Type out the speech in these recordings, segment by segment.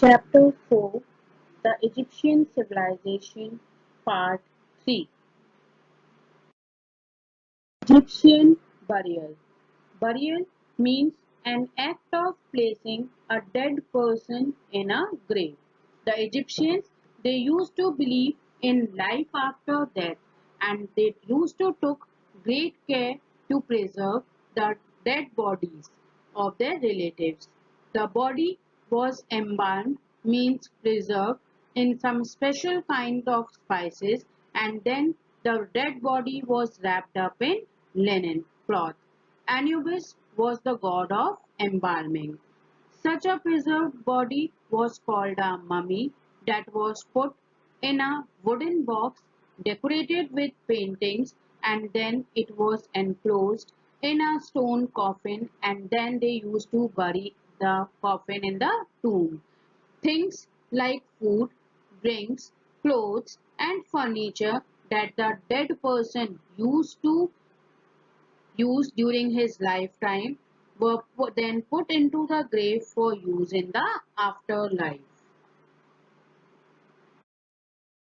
Chapter 4, The Egyptian Civilization, Part 3. Egyptian Burial. Burial means an act of placing a dead person in a grave. The Egyptians, they used to believe in life after death, and they used to took great care to preserve the dead bodies of their relatives. The body was embalmed, means preserved in some special kind of spices, and then the dead body was wrapped up in linen cloth. Anubis was the god of embalming. Such a preserved body was called a mummy that was put in a wooden box decorated with paintings, and then it was enclosed in a stone coffin, and then they used to bury the coffin in the tomb. Things like food, drinks, clothes and furniture that the dead person used to use during his lifetime were then put into the grave for use in the afterlife.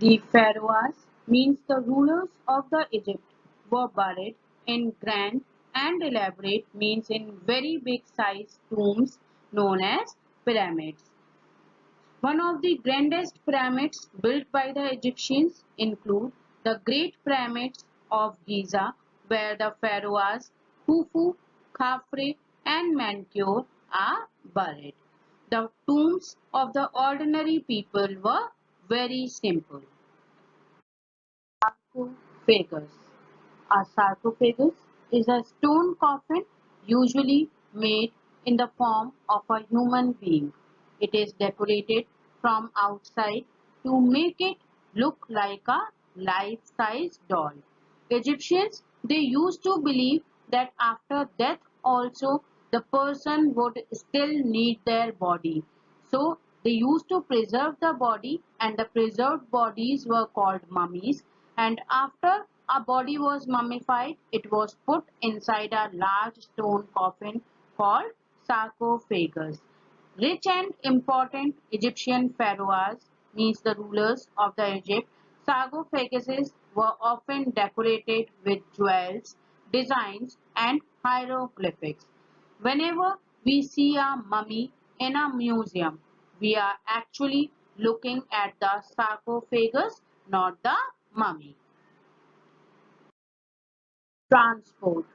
The pharaohs, means the rulers of the Egypt, were buried in grand and elaborate, means in very big size tombs known as pyramids. One of the grandest pyramids built by the Egyptians include the Great Pyramids of Giza, where the pharaohs Khufu, Khafre and Menkaure are buried. The tombs of the ordinary people were very simple. Sarcophagus. A sarcophagus is a stone coffin usually made in the form of a human being. It is decorated from outside to make it look like a life-size doll. Egyptians, they used to believe that after death also the person would still need their body. So they used to preserve the body, and the preserved bodies were called mummies, and after a body was mummified, it was put inside a large stone coffin called sarcophagus. Rich and important Egyptian pharaohs, means the rulers of the Egypt, sarcophaguses were often decorated with jewels, designs and hieroglyphics. Whenever we see a mummy in a museum, we are actually looking at the sarcophagus, not the mummy. Transport.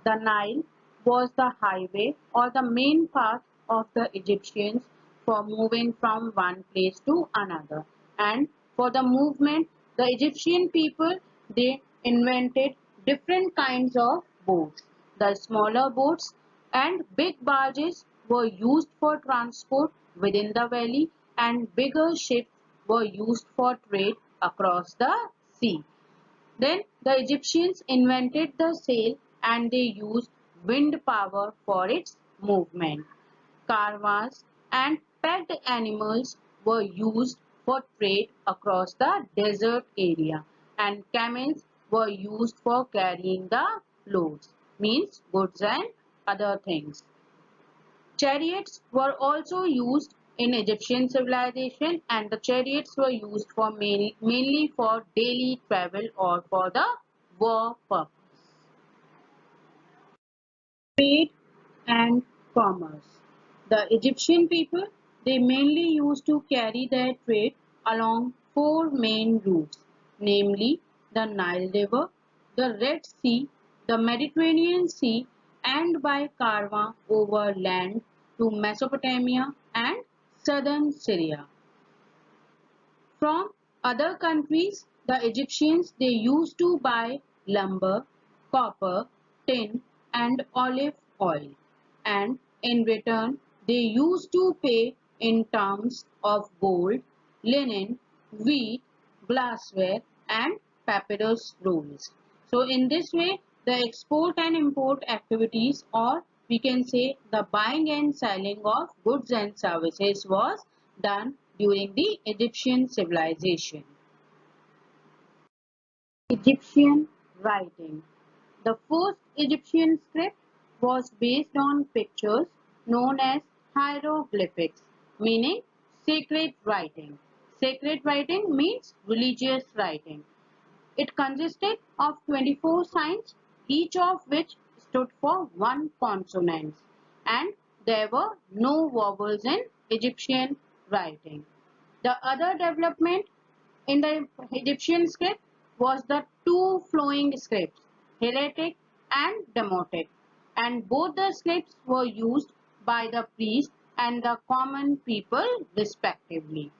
The Nile was the highway or the main path of the Egyptians for moving from one place to another. And for the movement, the Egyptian people, they invented different kinds of boats. The smaller boats and big barges were used for transport within the valley, and bigger ships were used for trade across the sea. Then the Egyptians invented the sail, and they used wind power for its movement. Caravans and packed animals were used for trade across the desert area, and camels were used for carrying the loads, means goods and other things. Chariots were also used in Egyptian civilization, and the chariots were used for mainly for daily travel or for the war purpose. Trade and commerce. The Egyptian people, they mainly used to carry their trade along four main routes, namely the Nile River, the Red Sea, the Mediterranean Sea, and by caravan over land to Mesopotamia and southern Syria. From other countries, the Egyptians, they used to buy lumber, copper, tin and olive oil, and in return they used to pay in terms of gold, linen, wheat, glassware and papyrus rolls. So in this way the export and import activities, or we can say the buying and selling of goods and services, was done during the Egyptian civilization. Egyptian writing. The first Egyptian script was based on pictures known as hieroglyphics, meaning sacred writing. Sacred writing means religious writing. It consisted of 24 signs, each of which stood for one consonant, and there were no vowels in Egyptian writing. The other development in the Egyptian script was the two flowing scripts, hieratic and demotic, and both the scripts were used by the priest and the common people respectively.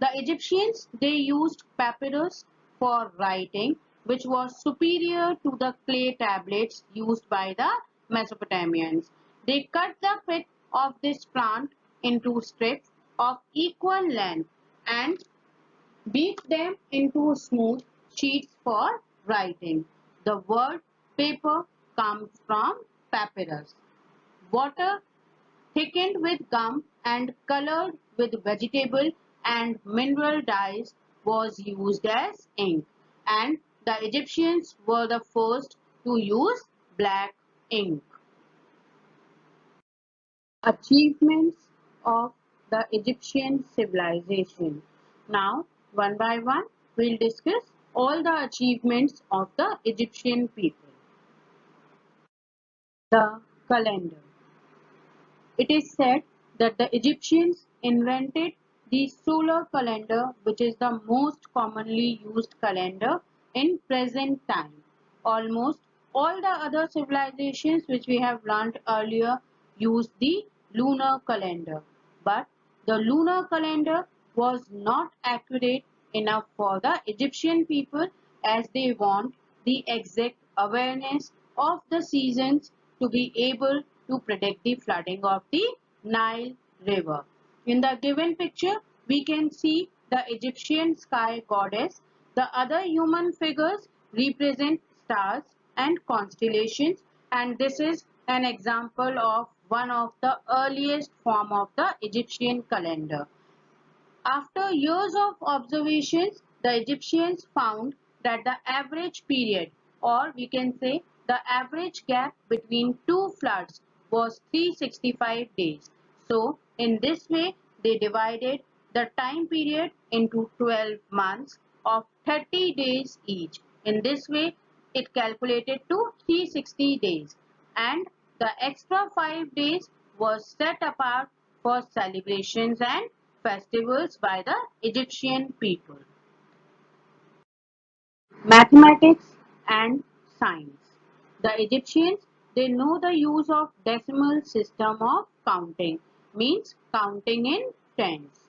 The Egyptians, they used papyrus for writing, which was superior to the clay tablets used by the Mesopotamians. They cut the pith of this plant into strips of equal length and beat them into smooth sheets for writing. The word paper comes from papyrus. Water thickened with gum and colored with vegetable and mineral dyes was used as ink, and the Egyptians were the first to use black ink. Achievements of the Egyptian civilization. Now, one by one, we'll discuss all the achievements of the Egyptian people. The calendar. It is said that the Egyptians invented the solar calendar, which is the most commonly used calendar in present time. Almost all the other civilizations which we have learned earlier used the lunar calendar, but the lunar calendar was not accurate enough for the Egyptian people, as they want the exact awareness of the seasons to be able to predict the flooding of the Nile River. In the given picture, we can see the Egyptian sky goddess. The other human figures represent stars and constellations, and this is an example of one of the earliest form of the Egyptian calendar. After years of observations, the Egyptians found that the average period, or we can say the average gap between two floods, was 365 days. So, in this way, they divided the time period into 12 months of 30 days each. In this way, it calculated to 360 days, and the extra 5 days was set apart for celebrations and festivals by the Egyptian people. Mathematics and science. The Egyptians, they know the use of decimal system of counting, means counting in tens.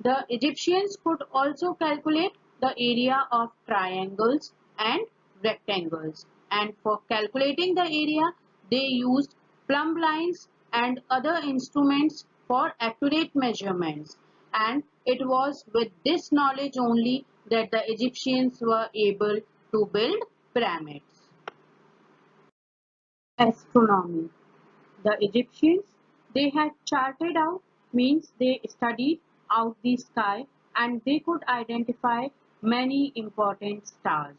The Egyptians could also calculate the area of triangles and rectangles, and for calculating the area they used plumb lines and other instruments for accurate measurements, and it was with this knowledge only that the Egyptians were able to build pyramids. Astronomy. The Egyptians, they had charted out, means they studied out the sky and they could identify many important stars.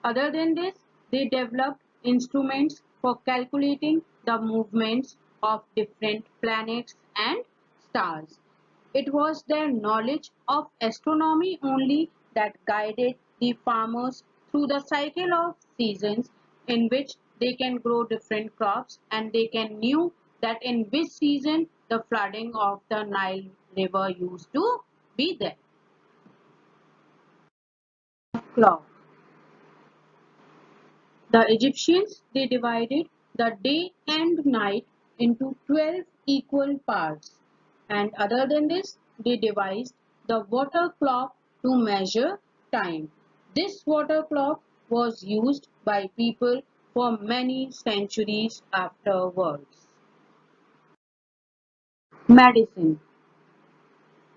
Other than this, they developed instruments for calculating the movements of different planets and stars. It was their knowledge of astronomy only that guided the farmers through the cycle of seasons, in which they can grow different crops and they can knew that in which season the flooding of the Nile River used to be there. Clock. The Egyptians, they divided the day and night into 12 equal parts, and other than this they devised the water clock to measure time. This water clock was used by people for many centuries afterwards. Medicine.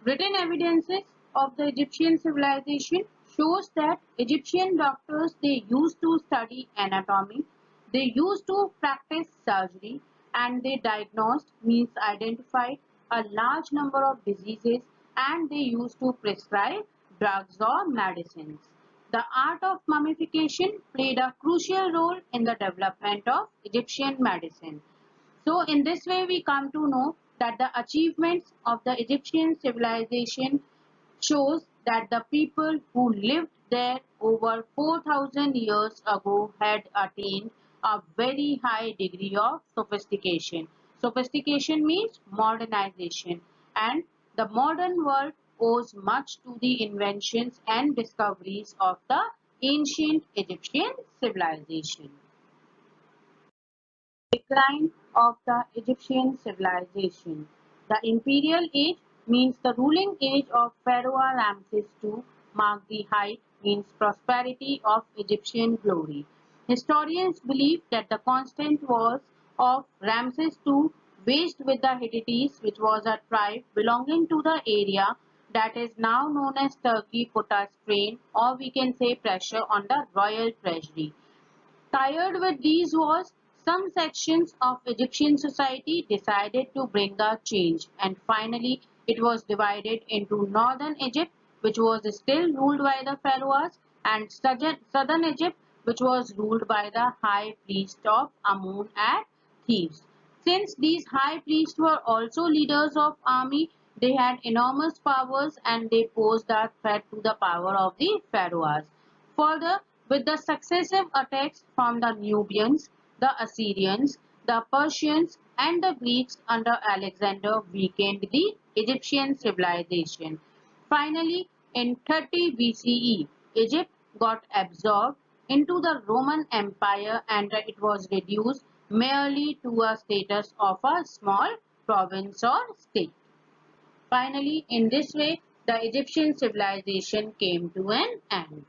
Written evidences of the Egyptian civilization shows that Egyptian doctors, they used to study anatomy, they used to practice surgery, and they diagnosed, means identified, a large number of diseases, and they used to prescribe drugs or medicines. The art of mummification played a crucial role in the development of Egyptian medicine. So in this way we come to know that the achievements of the Egyptian civilization shows that the people who lived there over 4,000 years ago had attained a very high degree of sophistication. Sophistication means modernization, and the modern world owes much to the inventions and discoveries of the ancient Egyptian civilization. Decline of the Egyptian civilization. The imperial age means the ruling age of Pharaoh Ramses II marked the height means prosperity of Egyptian glory. Historians believe that the constant wars of Ramses II waged with the Hittites, which was a tribe belonging to the area that is now known as Turkey, put a strain, or we can say pressure, on the royal treasury. Tired with these wars, some sections of Egyptian society decided to bring a change, and finally it was divided into northern Egypt, which was still ruled by the pharaohs, and southern Egypt, which was ruled by the high priest of Amun at Thebes. Since these high priests were also leaders of army, they had enormous powers and they posed a threat to the power of the pharaohs. Further, with the successive attacks from the Nubians, the Assyrians, the Persians, and the Greeks under Alexander weakened the Egyptian civilization. Finally, in 30 BCE, Egypt got absorbed into the Roman Empire and it was reduced merely to a status of a small province or state. Finally, in this way, the Egyptian civilization came to an end.